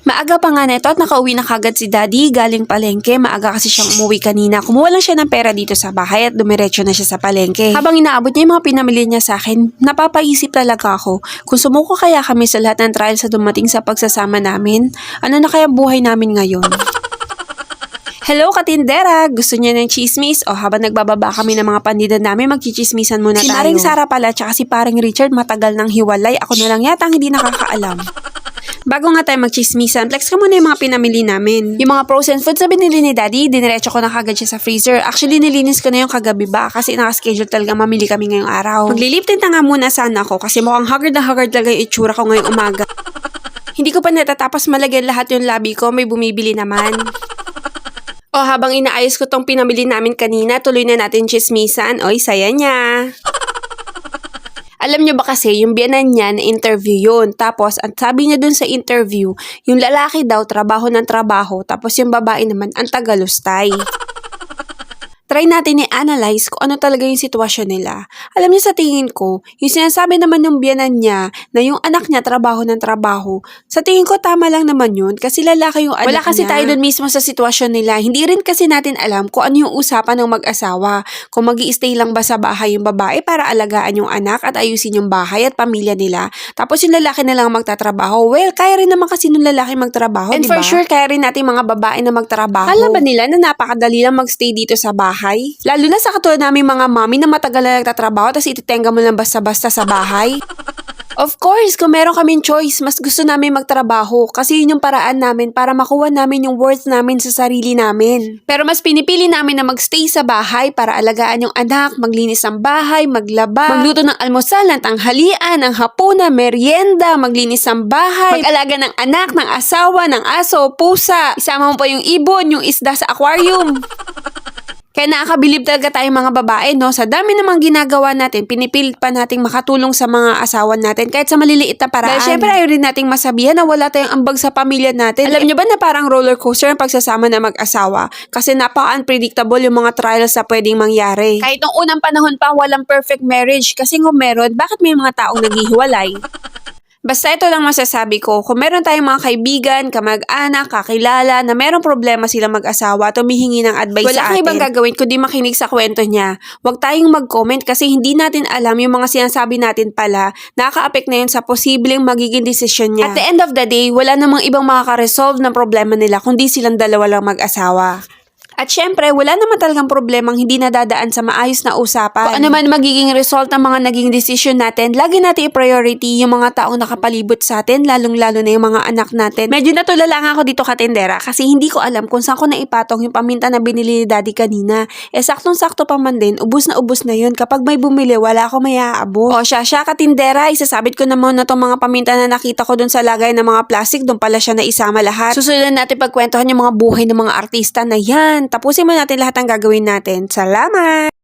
Maaga pa nga neto at nakauwi na kagad si Daddy galing palengke. Maaga kasi siyang umuwi kanina. Kumuha lang siya ng pera dito sa bahay at dumiretso na siya sa palengke. Habang inaabot niya yung mga pinamili niya sa akin, napapaisip talaga ako kung sumuko kaya kami sa lahat ng trial sa dumating sa pagsasama namin. Ano na kaya buhay namin ngayon? Hello, katindera! Gusto niya ng chismis? O habang nagbababa kami ng mga pandidan namin, magchichismisan muna tayo. Si Maring Sara pala, tsaka si Paring Richard matagal nang hiwalay. Ako na lang yata ang hindi nakakaalam. Bago nga tayo magchismisan, flex ko muna yung mga pinamili namin. Yung mga frozen foods na binili ni Daddy, diniretso ko na kagad siya sa freezer. Actually, nilinis ko na yung kagabi ba kasi nakaschedule talaga mamili kami ngayong araw. Maglilip tint na nga muna sana ako kasi mukhang haggard na haggard talaga yung itsura ko ngayong umaga. Hindi ko pa natatapos malagyan lahat yung labi ko, may bumibili naman. O habang inaayos ko tong pinamili namin kanina, tuloy na natin chismisan. Oy, saya niya. Alam niyo ba kasi, yung biyanan niya na interview yun. Tapos, ang sabi niya dun sa interview, yung lalaki daw trabaho ng trabaho, tapos yung babae naman ang tagalustay. Try natin i-analyze kung ano talaga yung sitwasyon nila. Alam niyo sa tingin ko, yung sinasabi naman ng biyanan niya na yung anak niya trabaho ng trabaho, sa tingin ko tama lang naman yun kasi lalaki yung anak niya. Wala kasi tayo dun mismo sa sitwasyon nila. Hindi rin kasi natin alam kung ano yung usapan ng mag-asawa. Kung mag-i-stay lang ba sa bahay yung babae para alagaan yung anak at ayusin yung bahay at pamilya nila. Tapos yung lalaki na lang magtatrabaho. Well, kaya rin naman kasi nung lalaki magtrabaho, and diba? For sure, kaya rin natin mga babae na magtrabaho. Alam ba nila na napakadali lang magstay dito sa bahay? Lalo na sa katulad namin mga mami na matagal na nagtatrabaho tapos ititenga mo lang basta-basta sa bahay. Of course, kung meron kaming choice, mas gusto namin magtrabaho kasi yun yung paraan namin para makuha namin yung worth namin sa sarili namin. Pero mas pinipili namin na magstay sa bahay para alagaan yung anak, maglinis ng bahay, maglaba, magluto ng almusal, ng tanghalian, ng hapunan, merienda, maglinis ng bahay, mag-alaga ng anak, ng asawa, ng aso, pusa, isama mo pa yung ibon, yung isda sa aquarium. Kaya nakakabilib talaga tayong mga babae, no? Sa dami namang ginagawa natin, pinipilit pa nating makatulong sa mga asawa natin kahit sa maliliit na paraan. Dahil syempre ayaw rin nating masabihan na wala tayong ambag sa pamilya natin. Alam nyo ba na parang roller coaster ang pagsasama na mag-asawa? Kasi napaka-unpredictable yung mga trials na pwedeng mangyari. Kahit nung unang panahon pa, walang perfect marriage. Kasi kung meron, bakit may mga taong naghihiwalay? Basta ito lang masasabi ko, kung meron tayong mga kaibigan, kamag-anak, kakilala, na merong problema silang mag-asawa, tumihingi ng advice sa atin. Wala kang ibang gagawin kundi makinig sa kwento niya. Huwag tayong mag-comment kasi hindi natin alam yung mga sinasabi natin pala, nakaka-affect na yun sa posibleng magiging desisyon niya. At the end of the day, wala namang ibang makaka-resolve ng problema nila kundi silang dalawa lang mag-asawa. At syempre, wala naman talagang problemang hindi nadadaan sa maayos na usapan. Kung ano man magiging result ng mga naging decision natin, lagi natin i-priority yung mga taong nakapalibot sa atin, lalong-lalo na yung mga anak natin. Medyo natulala nga ako dito katindera kasi hindi ko alam kung saan ko naipatong yung paminta na binili ni Daddy kanina. Saktong-sakto pa man din, ubus na yun. Kapag may bumili, wala ako mayaabot. O siya katindera, isasabit ko naman na tong mga paminta na nakita ko dun sa lagay ng mga plastic, dun pala siya na isama lahat. Susunod natin pagkwentuhan yung mga buhay ng mga artista na yan. Tapusin mo natin lahat ng gagawin natin. Salamat!